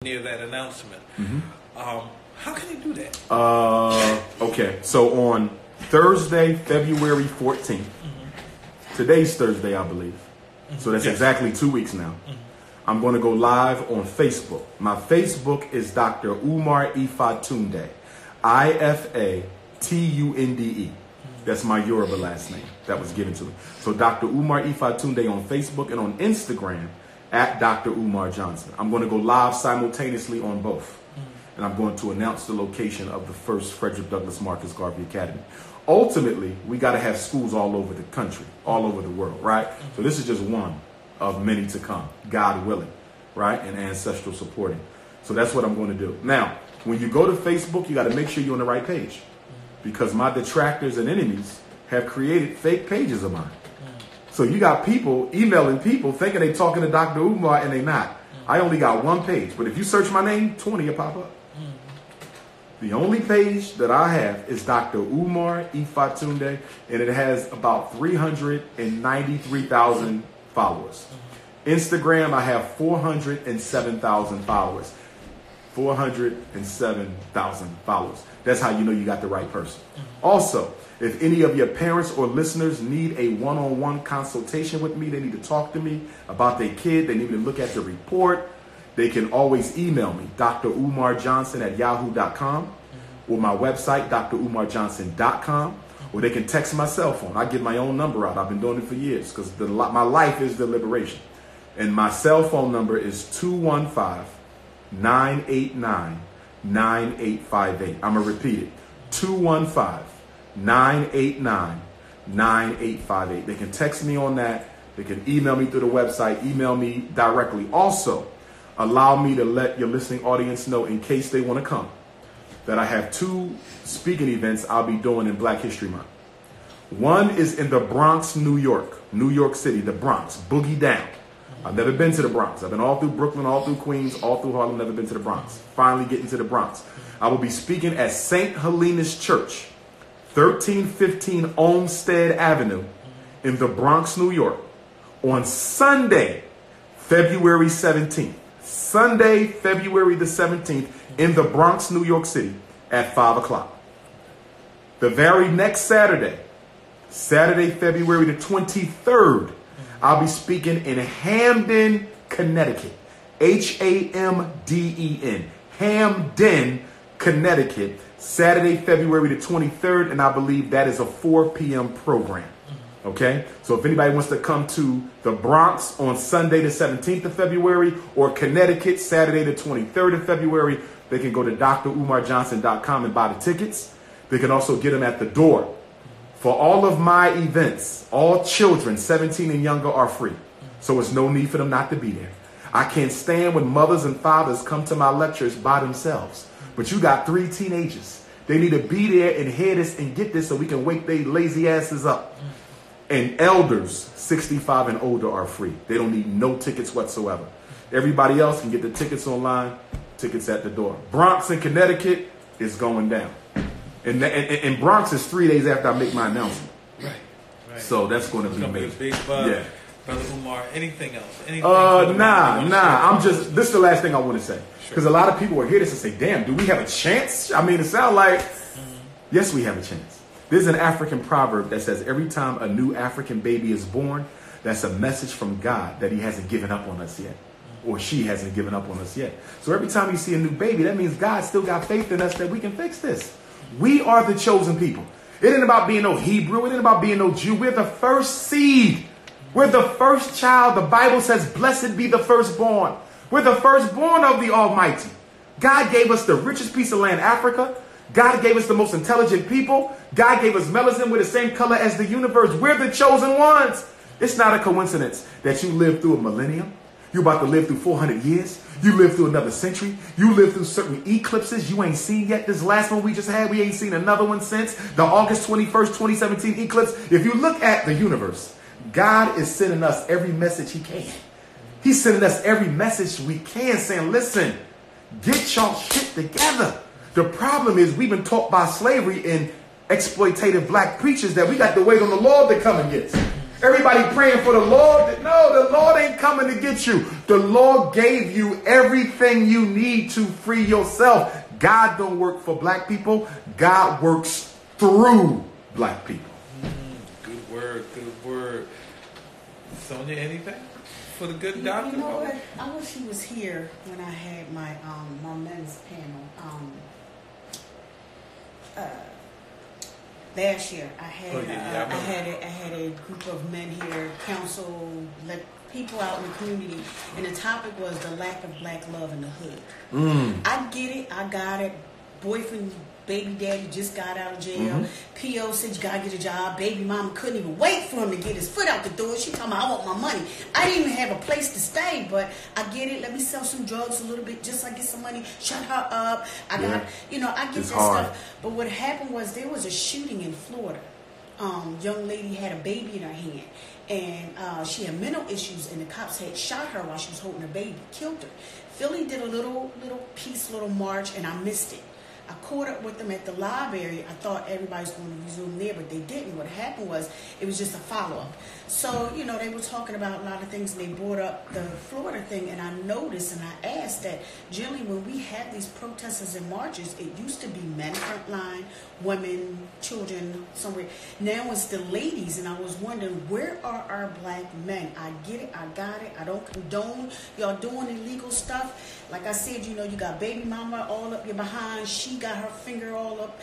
near that announcement. How can you do that? Okay, so on Thursday, February 14th, today's Thursday, I believe. So that's exactly 2 weeks now. I'm going to go live on Facebook. My Facebook is Dr. Umar Ifatunde, Ifatunde. That's my Yoruba last name that was given to me. So Dr. Umar Ifatunde on Facebook and on Instagram at Dr. Umar Johnson. I'm going to go live simultaneously on both. And I'm going to announce the location of the first Frederick Douglass Marcus Garvey Academy. Ultimately, we got to have schools all over the country, all over the world, right? So this is just one of many to come, God willing, right? And ancestral supporting. So that's what I'm going to do. Now, when you go to Facebook, you got to make sure you're on the right page, because my detractors and enemies have created fake pages of mine. So you got people emailing people thinking they're talking to Dr. Umar and they're not. I only got one page, but if you search my name, 20 will pop up. The only page that I have is Dr. Umar Ifatunde, and it has about 393,000 followers. Instagram, I have 407,000 followers. 407,000 followers. That's how you know you got the right person. Also, if any of your parents or listeners need a one-on-one consultation with me, they need to talk to me about their kid, they need to look at the report, they can always email me, drumarjohnson@yahoo.com, or my website, drumarjohnson.com, or they can text my cell phone. I give my own number out. I've been doing it for years because my life is the liberation. And my cell phone number is 215-989-9858. I'm going to repeat it. 215-989-9858. They can text me on that. They can email me through the website, email me directly. Also, allow me to let your listening audience know, in case they want to come, that I have 2 speaking events I'll be doing in Black History Month. One is in the Bronx, New York City, the Bronx, boogie down. I've never been to the Bronx. I've been all through Brooklyn, all through Queens, all through Harlem, never been to the Bronx. Finally getting to the Bronx. I will be speaking at St. Helena's Church, 1315 Olmsted Avenue in the Bronx, New York, on Sunday, February 17th. Sunday, February the 17th, in the Bronx, New York City, at 5 o'clock. The very next Saturday, February the 23rd, I'll be speaking in Hamden, Connecticut. Hamden, Hamden, Connecticut. Saturday, February the 23rd, and I believe that is a 4 p.m. program. Okay? So if anybody wants to come to the Bronx on Sunday the 17th of February, or Connecticut, Saturday the 23rd of February, they can go to drumarjohnson.com and buy the tickets. They can also get them at the door. For all of my events, all children 17 and younger are free. So it's no need for them not to be there. I can't stand when mothers and fathers come to my lectures by themselves. But you got 3 teenagers. They need to be there and hear this and get this so we can wake their lazy asses up. And elders 65 and older are free. They don't need no tickets whatsoever. Everybody else can get the tickets online, tickets at the door. Bronx in Connecticut is going down. And Bronx is 3 days after I make my announcement. Right. So that's going to be amazing. Big yeah. Brother Umar, anything else? Nah. This is the last thing I want to say. Because a lot of people will hear this and say, damn, do we have a chance? I mean, it sounds like, yes, we have a chance. There's an African proverb that says every time a new African baby is born, that's a message from God that he hasn't given up on us yet. Or she hasn't given up on us yet. So every time you see a new baby, that means God still got faith in us that we can fix this. We are the chosen people. It ain't about being no Hebrew. It ain't about being no Jew. We're the first seed. We're the first child. The Bible says, blessed be the firstborn. We're the firstborn of the Almighty. God gave us the richest piece of land, Africa. God gave us the most intelligent people. God gave us melanin with the same color as the universe. We're the chosen ones. It's not a coincidence that you lived through a millennium. You're about to live through 400 years. You live through another century. You live through certain eclipses you ain't seen yet. This last one we just had, we ain't seen another one since the August 21st, 2017 eclipse. If you look at the universe, God is sending us every message he can. He's sending us every message we can, saying, listen, get y'all shit together. The problem is we've been taught by slavery and exploitative black preachers that we got to wait on the Lord to come and get us. Everybody praying for the Lord. No, the Lord ain't coming to get you. The Lord gave you everything you need to free yourself. God don't work for black people. God works through black people. Good word, good word. Sonia, anything for the good doctor? You know what? I wish he was here when I had my my men's panel. Last year, I had a group of men here, counsel, let people out in the community, and the topic was the lack of black love in the hood. I get it, I got it. Boyfriend, baby daddy just got out of jail. P.O. said you gotta get a job. Baby mama couldn't even wait for him to get his foot out the door. She told me I want my money. I didn't even have a place to stay, but I get it. Let me sell some drugs a little bit just so I get some money. Shut her up. I got, I get that stuff. But what happened was there was a shooting in Florida. Young lady had a baby in her hand, and she had mental issues, and the cops had shot her while she was holding her baby, killed her. Philly did a little march, and I missed it. I caught up with them at the library. I thought everybody was going to resume there, but they didn't. What happened was it was just a follow-up. So, they were talking about a lot of things, and they brought up the Florida thing, and I noticed and I asked that generally when we have these protesters and marches, it used to be men front line, women, children, somewhere. Now it's the ladies, and I was wondering, where are our black men? I get it. I got it. I don't condone y'all doing illegal stuff. Like I said, you got baby mama all up your behind. She got her finger all up.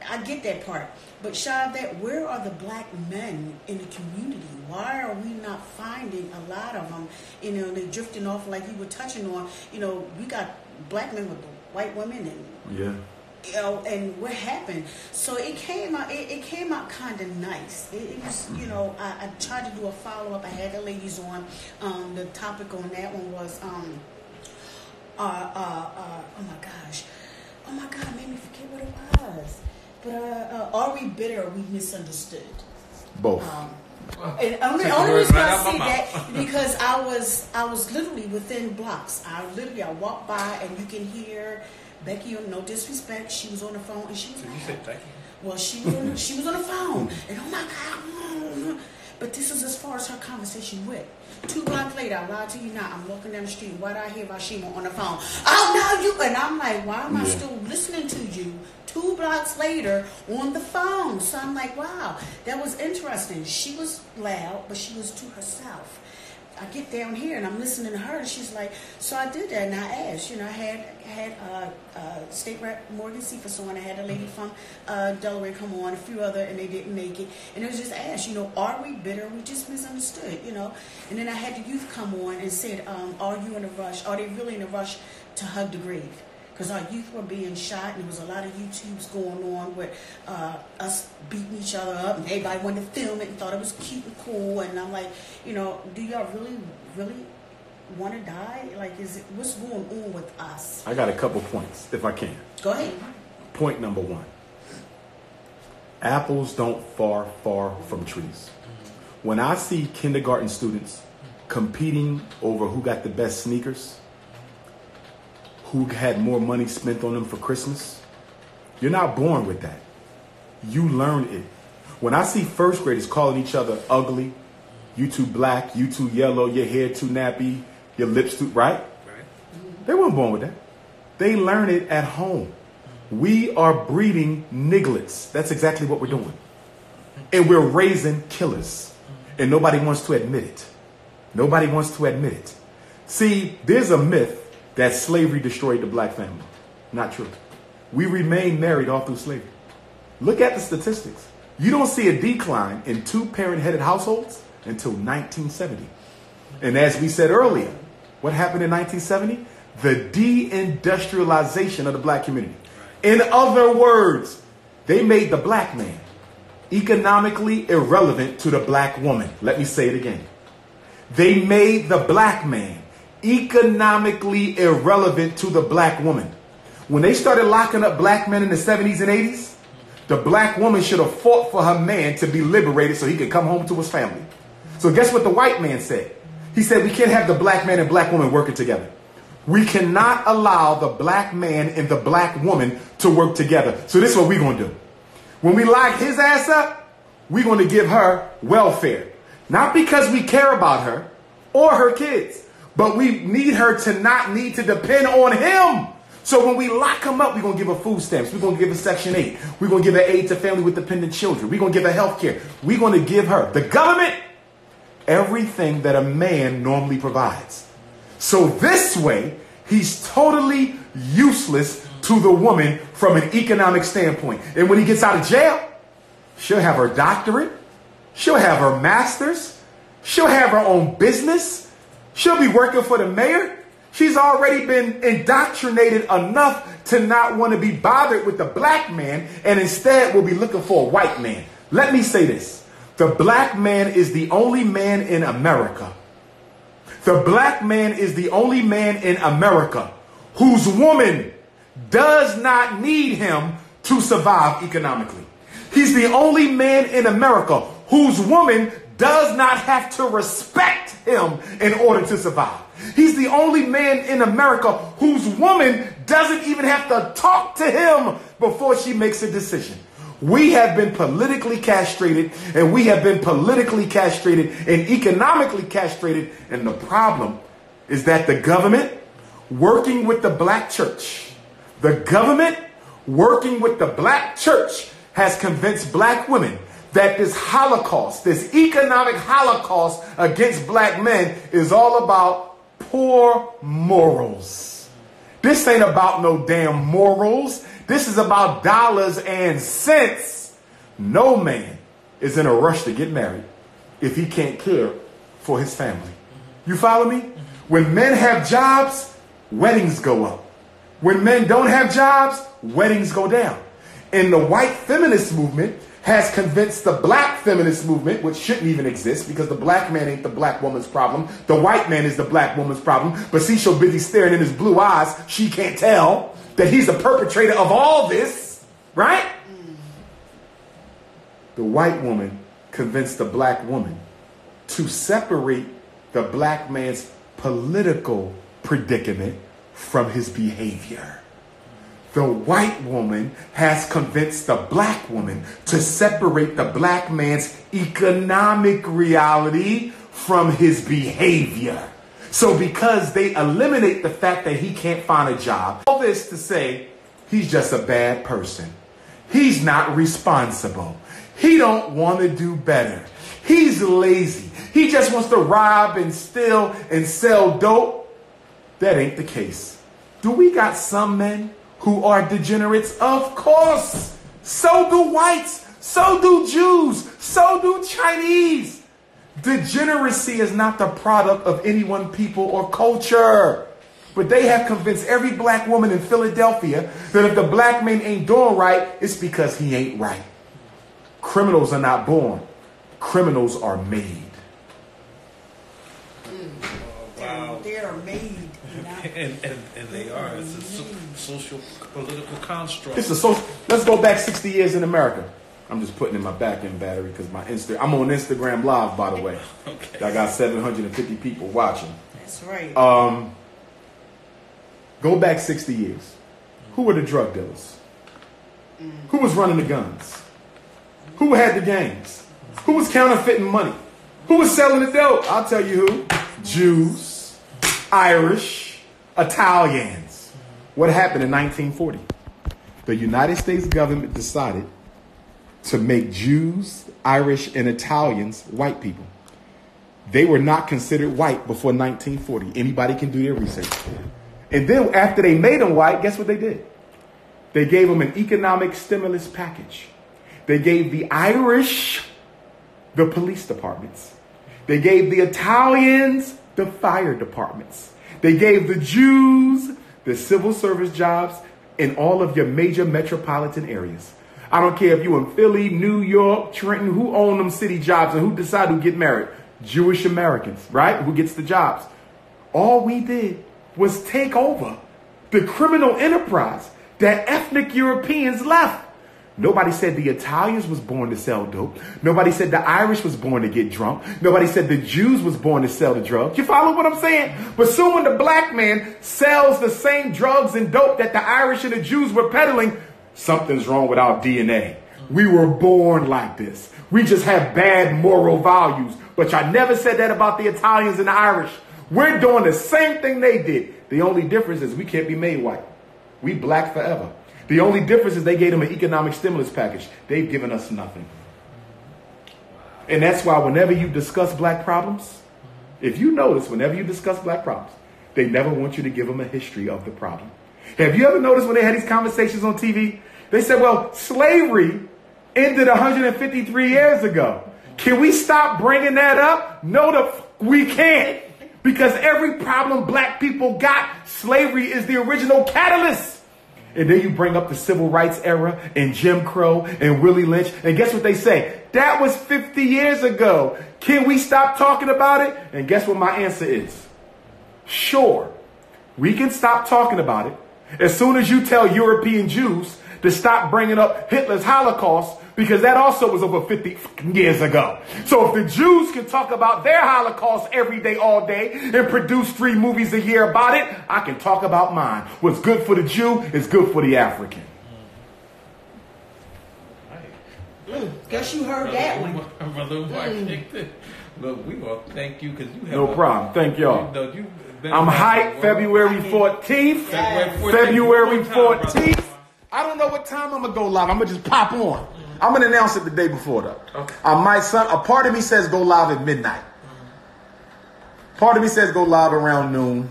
I get that part. But shy of that, where are the black men in the community? Why are we not finding a lot of them? They're drifting off like you were touching on. We got black men with white women and and what happened? So it came out. It came out kind of nice. It was, I tried to do a follow up. I had the ladies on. The topic on that one was oh my God, it made me forget what it was. But are we bitter or we misunderstood? Both. And only reason I say that because I was literally within blocks. I walked by and you can hear Becky. No disrespect, she was on the phone and she was. So you said Becky? Well, she was on the phone and oh my God. But this is as far as her conversation went. 2 blocks later, I lied to you now. I'm walking down the street. Why did I hear Rashima on the phone? Oh, no, you. And I'm like, why am I still listening to you 2 blocks later on the phone? So I'm like, wow, that was interesting. She was loud, but she was to herself. I get down here and I'm listening to her, and she's like, so I did that, and I asked, I had State Rep Morgan Cephas on, I had a lady from Delaware come on, a few other, and they didn't make it, and it was just asked, are we bitter? We just misunderstood, and then I had the youth come on and said, are you in a rush? Are they really in a rush to hug the grave? Because our youth were being shot, and there was a lot of YouTubes going on with us beating each other up, and everybody wanted to film it and thought it was cute and cool. And I'm like, do y'all really want to die? Like, what's going on with us? I got a couple points, if I can. Go ahead. Point number 1. Apples don't fall far from trees. When I see kindergarten students competing over who got the best sneakers, who had more money spent on them for Christmas, you're not born with that. You learn it. When I see first graders calling each other ugly, you too black, you too yellow, your hair too nappy, your lips too, right? They weren't born with that. They learn it at home. We are breeding nigglets. That's exactly what we're doing. And we're raising killers. And nobody wants to admit it. Nobody wants to admit it. See, there's a myth that slavery destroyed the black family. Not true. We remain married all through slavery. Look at the statistics. You don't see a decline in 2-parent-headed households until 1970. And as we said earlier, what happened in 1970? The deindustrialization of the black community. In other words, they made the black man economically irrelevant to the black woman. Let me say it again. They made the black man economically irrelevant to the black woman. When they started locking up black men in the 70s and 80s, the black woman should have fought for her man to be liberated so he could come home to his family. So guess what the white man said? He said, we can't have the black man and black woman working together. We cannot allow the black man and the black woman to work together. So this is what we're going to do. When we lock his ass up, we're going to give her welfare. Not because we care about her or her kids, but we need her to not need to depend on him. So when we lock him up, we're going to give her food stamps. We're going to give her Section 8. We're going to give her aid to family with dependent children. We're going to give her health care. We're going to give her, the government, everything that a man normally provides. So this way, he's totally useless to the woman from an economic standpoint. And when he gets out of jail, she'll have her doctorate. She'll have her master's. She'll have her own business. She'll be working for the mayor. She's already been indoctrinated enough to not want to be bothered with the black man and instead will be looking for a white man. Let me say this. The black man is the only man in America. The black man is the only man in America whose woman does not need him to survive economically. He's the only man in America whose woman does not have to respect him in order to survive. He's the only man in America whose woman doesn't even have to talk to him before she makes a decision. We have been politically castrated, and we have been politically castrated and economically castrated. And the problem is that the government working with the black church, has convinced black women that this Holocaust, this economic Holocaust against black men is all about poor morals. This ain't about no damn morals. This is about dollars and cents. No man is in a rush to get married if he can't care for his family. You follow me? When men have jobs, weddings go up. When men don't have jobs, weddings go down. And the white feminist movement has convinced the black feminist movement, which shouldn't even exist because the black man ain't the black woman's problem. The white man is the black woman's problem. But see, so busy staring in his blue eyes, she can't tell that he's the perpetrator of all this, right? The white woman convinced the black woman to separate the black man's political predicament from his behavior. The white woman has convinced the black woman to separate the black man's economic reality from his behavior. So because they eliminate the fact that he can't find a job, all this to say he's just a bad person. He's not responsible. He don't want to do better. He's lazy. He just wants to rob and steal and sell dope. That ain't the case. Do we got some men who are degenerates? Of course. So do whites. So do Jews. So do Chinese. Degeneracy is not the product of any one people or culture. But they have convinced every black woman in Philadelphia that if the black man ain't doing right, it's because he ain't right. Criminals are not born. Criminals are made. Wow. They are made. And they are. It's a social political construct. It's a social. Let's go back 60 years in America. I'm just putting in my back end battery because I'm on Instagram Live, by the way. Okay. I got 750 people watching. That's right. Go back 60 years. Who were the drug dealers? Who was running the guns? Who had the gangs? Who was counterfeiting money? Who was selling the dope? I'll tell you who. Jews, Irish, Italians. What happened in 1940? The United States government decided to make Jews, Irish, and Italians white people. They were not considered white before 1940. Anybody can do their research. And then after they made them white, guess what they did? They gave them an economic stimulus package. They gave the Irish the police departments. They gave the Italians the fire departments. They gave the Jews the civil service jobs in all of your major metropolitan areas. I don't care if you in Philly, New York, Trenton, who own them city jobs and who decide who get married? Jewish Americans, right? Who gets the jobs? All we did was take over the criminal enterprise that ethnic Europeans left. Nobody said the Italians was born to sell dope. Nobody said the Irish was born to get drunk. Nobody said the Jews was born to sell the drugs. You follow what I'm saying? But soon when the black man sells the same drugs and dope that the Irish and the Jews were peddling, something's wrong with our DNA. We were born like this. We just have bad moral values. but y'all never said that about the Italians and the Irish. We're doing the same thing they did. The only difference is we can't be made white. We black forever. The only difference is they gave them an economic stimulus package. They've given us nothing. And that's why whenever you discuss black problems, if you notice, whenever you discuss black problems, they never want you to give them a history of the problem. Have you ever noticed when they had these conversations on TV? They said, well, slavery ended 153 years ago. Can we stop bringing that up? No, we can't. Because every problem black people got, slavery is the original catalyst. And then you bring up the civil rights era and Jim Crow and Willie Lynch. And guess what they say? That was 50 years ago. Can we stop talking about it? And guess what my answer is? Sure, we can stop talking about it as soon as you tell European Jews to stop bringing up Hitler's Holocaust, because that also was over 50 years ago. So if the Jews can talk about their Holocaust every day, all day, and produce 3 movies a year about it, I can talk about mine. What's good for the Jew is good for the African. Guess you heard that one. Look, we gonna thank you because you have no problem. Thank y'all. I'm hyped. February 14th. February 14th. I don't know what time I'm gonna go live. I'm gonna just pop on. I'm gonna announce it the day before though. Okay. A part of me says go live at midnight. Part of me says go live around noon.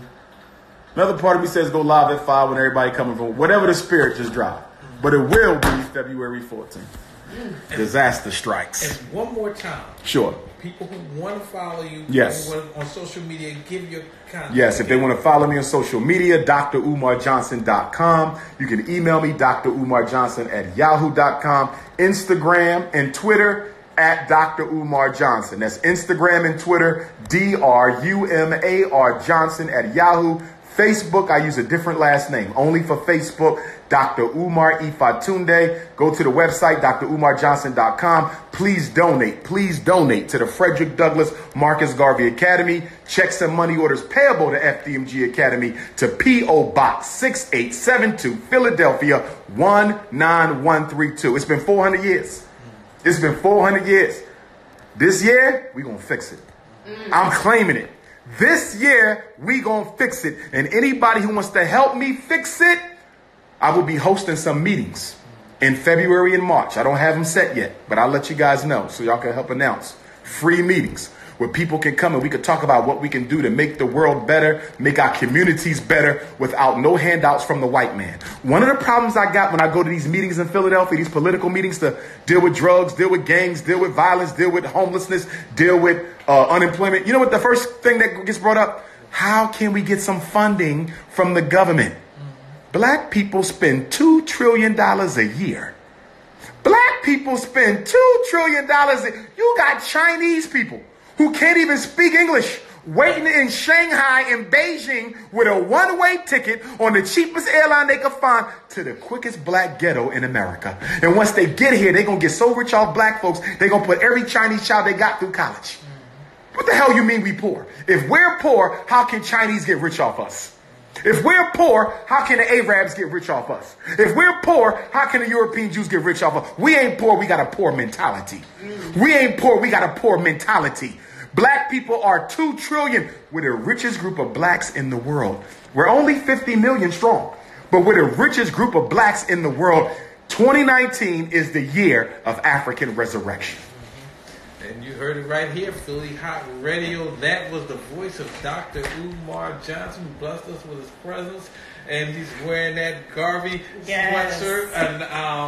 Another part of me says go live at 5 when everybody coming from whatever the spirit just dropped. But it will be February 14th. Disaster strikes. And one more time. Sure. People who want to follow you, yes, on social media, give your contact. Yes, if they want to follow me on social media, drumarjohnson.com. You can email me, drumarjohnson@yahoo.com. Instagram and Twitter at Dr. Umar Johnson. That's Instagram and Twitter, DRUMAR Johnson at Yahoo. Facebook, I use a different last name, only for Facebook, Dr. Umar Ifatunde. Go to the website, drumarjohnson.com. Please donate to the Frederick Douglass Marcus Garvey Academy. Checks and money orders payable to FDMG Academy to P.O. Box 6872, Philadelphia 19132. It's been 400 years. It's been 400 years. This year, we're going to fix it. I'm claiming it. This year, we gonna fix it. And anybody who wants to help me fix it, I will be hosting some meetings in February and March. I don't have them set yet, but I'll let you guys know so y'all can help announce. Free meetings where people can come and we can talk about what we can do to make the world better, make our communities better without no handouts from the white man. One of the problems I got when I go to these meetings in Philadelphia, these political meetings to deal with drugs, deal with gangs, deal with violence, deal with homelessness, deal with unemployment. You know what the first thing that gets brought up? How can we get some funding from the government? Black people spend $2 trillion a year. Black people spend $2 trillion. You got Chinese people who can't even speak English, waiting in Shanghai and Beijing with a one-way ticket on the cheapest airline they could find to the quickest black ghetto in America. And once they get here, they're going to get so rich off black folks, they're going to put every Chinese child they got through college. What the hell you mean we poor? If we're poor, how can Chinese get rich off us? If we're poor, how can the Arabs get rich off us? If we're poor, how can the European Jews get rich off us? We ain't poor, we got a poor mentality. We ain't poor, we got a poor mentality. Black people are 2 trillion. We're the richest group of blacks in the world. We're only 50 million strong, but we're the richest group of blacks in the world. 2019 is the year of African resurrection. And you heard it right here, Philly Hot Radio. That was the voice of Dr. Umar Johnson, who blessed us with his presence. And he's wearing that Garvey sweatshirt. And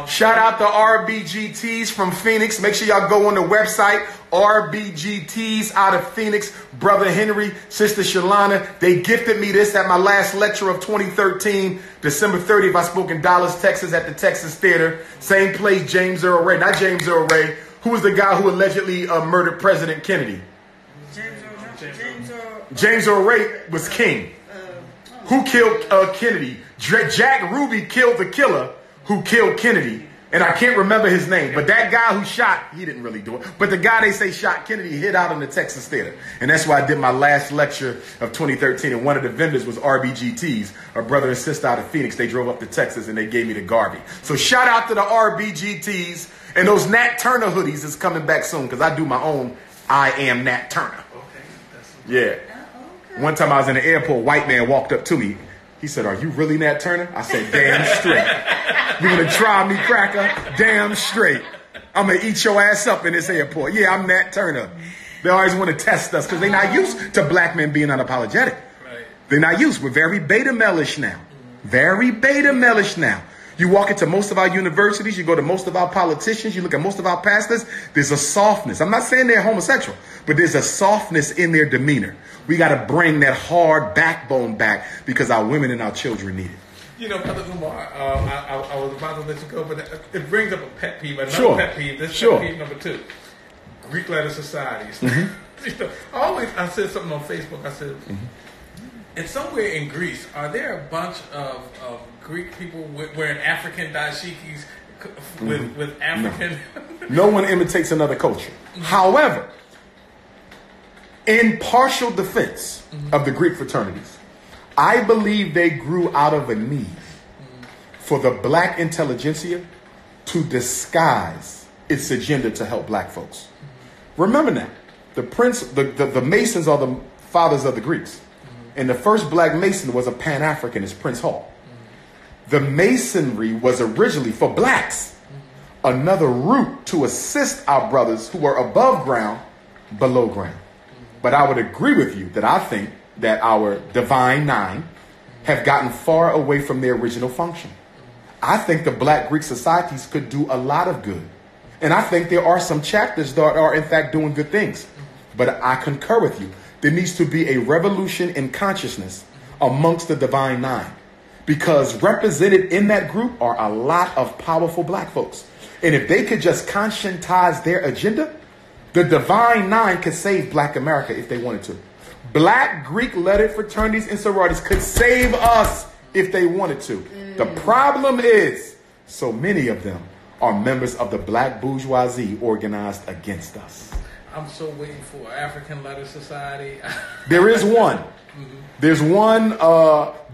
shout out to RBGTs from Phoenix. Make sure y'all go on the website. RBGTs out of Phoenix. Brother Henry, Sister Shalana. They gifted me this at my last lecture of 2013. December 30th, I spoke in Dallas, Texas at the Texas Theater. Same place, James Earl Ray. Not James Earl Ray. Who was the guy who allegedly murdered President Kennedy? James Earl Ray was king. Who killed Kennedy? Jack Ruby killed the killer who killed Kennedy. And I can't remember his name. But that guy who shot, he didn't really do it. But the guy they say shot Kennedy hid out in the Texas Theater. And that's why I did my last lecture of 2013. And one of the vendors was RBGTs, a brother and sister out of Phoenix. They drove up to Texas and they gave me the Garvey. So shout out to the RBGTs. And those Nat Turner hoodies is coming back soon because I do my own I am Nat Turner. Okay. Yeah. Okay. One time I was in the airport, white man walked up to me. He said, "Are you really Nat Turner?" I said, "Damn straight. You gonna try me, cracker? Damn straight. I'm gonna eat your ass up in this airport. Yeah, I'm Nat Turner." They always want to test us because they're not used to black men being unapologetic. Right. They're not used. We're very beta male-ish now. Very beta male-ish now. You walk into most of our universities, you go to most of our politicians, you look at most of our pastors, there's a softness. I'm not saying they're homosexual, but there's a softness in their demeanor. We got to bring that hard backbone back because our women and our children need it. You know, Brother Umar, I was about to let you go, but it brings up a pet peeve, another Sure. pet peeve. This is Sure. pet peeve number 2. Greek letter societies. Mm-hmm. You know, I said something on Facebook. I said, and somewhere in Greece, are there a bunch of Greek people wearing African dashikis with African? No one imitates another culture. However, in partial defense of the Greek fraternities, I believe they grew out of a need for the black intelligentsia to disguise its agenda to help black folks. Remember now, the Masons are the fathers of the Greeks. And the first black Mason was a Pan-Africanist, Prince Hall. The Masonry was originally for blacks, another route to assist our brothers who were above ground, below ground. But I would agree with you that I think that our Divine Nine have gotten far away from their original function. I think the black Greek societies could do a lot of good. And I think there are some chapters that are in fact doing good things. But I concur with you. There needs to be a revolution in consciousness amongst the Divine Nine. Because represented in that group are a lot of powerful black folks. And if they could just conscientize their agenda, the Divine Nine could save black America if they wanted to. Black Greek lettered fraternities and sororities could save us if they wanted to. The problem is, so many of them are members of the black bourgeoisie organized against us. I'm so waiting for African Letter Society. There is one. There's one,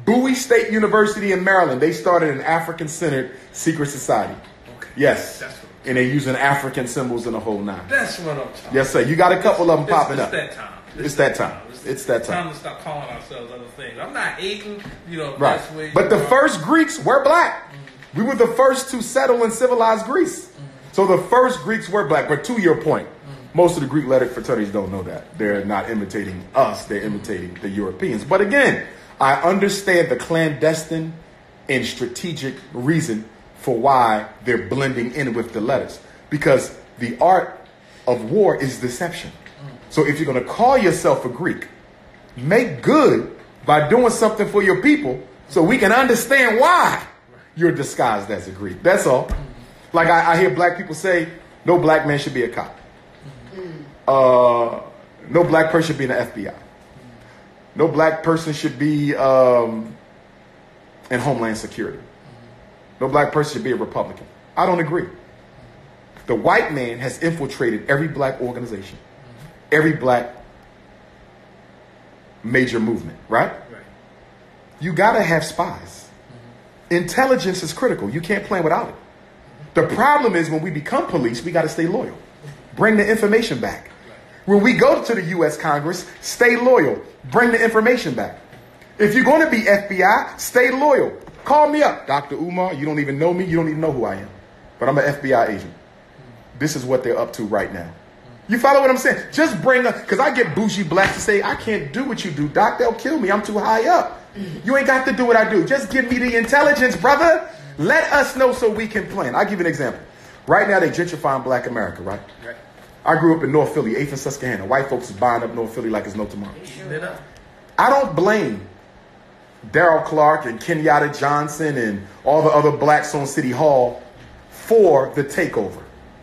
Bowie State University in Maryland. They started an African-centered secret society. Okay. Yes. That's what And they're using African symbols in the whole nine. That's what I'm talking about. Yes, sir. You got a couple of them popping up. It's that time. It's that time. It's that time. Time to stop calling ourselves other things. I'm not hating, you know. Right. That's where But you the are. first Greeks were black. We were the first to settle in civilized Greece. So the first Greeks were black. But to your point, most of the Greek lettered fraternities don't know that. They're not imitating us. They're imitating the Europeans. But again, I understand the clandestine and strategic reason for why they're blending in with the letters. Because the art of war is deception. So if you're going to call yourself a Greek, make good by doing something for your people so we can understand why you're disguised as a Greek. That's all. Like I hear black people say, no black man should be a cop. No black person should be in the FBI. No black person should be in Homeland Security. No black person should be a Republican. I don't agree. The white man has infiltrated every black organization, every black major movement, right? You got to have spies. Intelligence is critical. You can't plan without it. The problem is when we become police, we got to stay loyal. Bring the information back. When we go to the U.S. Congress, stay loyal. Bring the information back. If you're going to be FBI, stay loyal. Call me up. Dr. Umar, you don't even know me. You don't even know who I am. But I'm an FBI agent. This is what they're up to right now. You follow what I'm saying? Just bring up, because I get bougie blacks to say, I can't do what you do, Doc. They'll kill me. I'm too high up. You ain't got to do what I do. Just give me the intelligence, brother. Let us know so we can plan. I'll give you an example. Right now, they're gentrifying black America, right? I grew up in North Philly, 8th and Susquehanna. White folks is buying up North Philly like it's no tomorrow. I don't blame Darryl Clark and Kenyatta Johnson and all the other blacks on City Hall for the takeover.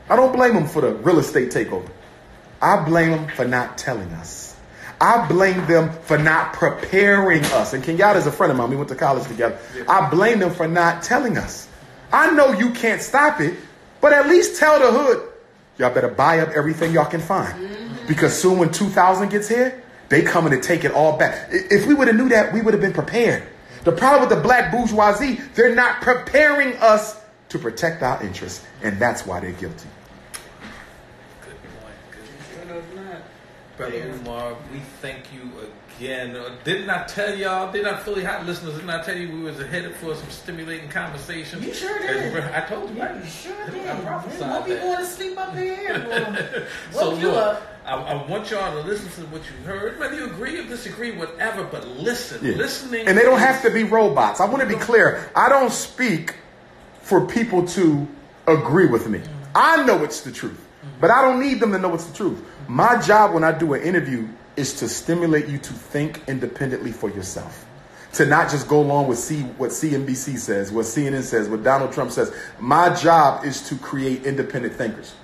I don't blame them for the real estate takeover. I blame them for not telling us. I blame them for not preparing us. And Kenyatta's a friend of mine. We went to college together. I blame them for not telling us. I know you can't stop it, but at least tell the hood, y'all better buy up everything y'all can find. Because soon when 2000 gets here, they coming to take it all back. If we would have knew that, we would have been prepared. The problem with the black bourgeoisie, they're not preparing us to protect our interests. And that's why they're guilty. Good point. Good point. Brother Umar, we thank you again. Didn't I tell y'all, didn't I, Philly Hot listeners, didn't I tell you we was headed for some stimulating conversations? You sure did. I told you, right? You sure did. I prophesied More people want to sleep up in here. So look, I want y'all to listen to what you heard. Whether you agree or disagree, whatever, but listen. Yeah. Listening. And they don't have to be robots. I want to be clear. I don't speak for people to agree with me. I know it's the truth, but I don't need them to know it's the truth. My job when I do an interview is to stimulate you to think independently for yourself. To not just go along with what CNBC says, what CNN says, what Donald Trump says. My job is to create independent thinkers.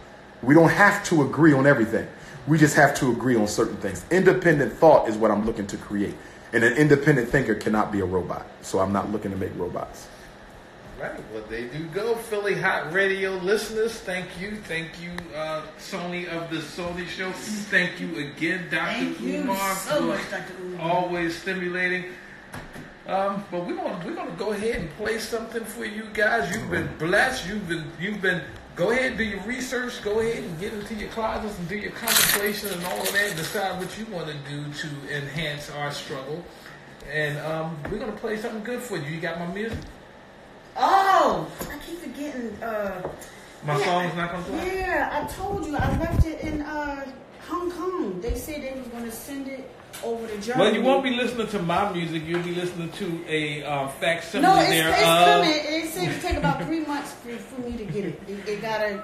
We don't have to agree on everything. We just have to agree on certain things. Independent thought is what I'm looking to create. And an independent thinker cannot be a robot. So I'm not looking to make robots. Right, well, there you go, Philly Hot Radio listeners. Thank you, Sony of the Sony Show. Thank you again, Dr. Umar. So much, Dr. Umar. Always stimulating. But we're gonna go ahead and play something for you guys. You've been blessed. You've been. Go ahead and do your research. Go ahead and get into your closets and do your contemplation and all of that. And decide what you want to do to enhance our struggle. And we're gonna play something good for you. You got my music. Oh, I keep forgetting. My song's not gonna play? Yeah, I told you. I left it in Hong Kong. They said they was going to send it over to Germany. Well, you won't be listening to my music. You'll be listening to a facsimile No, it's there. coming. It said it take about 3 months for me to get it. They got to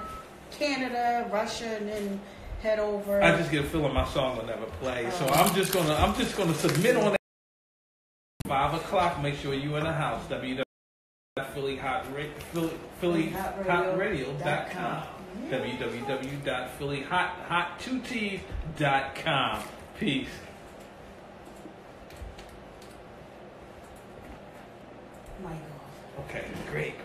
Canada, Russia, and then head over. I just get a feeling my song will never play. So I'm just gonna submit on that. 5 o'clock. Make sure you in the house. phillyhotradio.com. www.phillyhot2t's.com. Peace. Michael. Okay, great.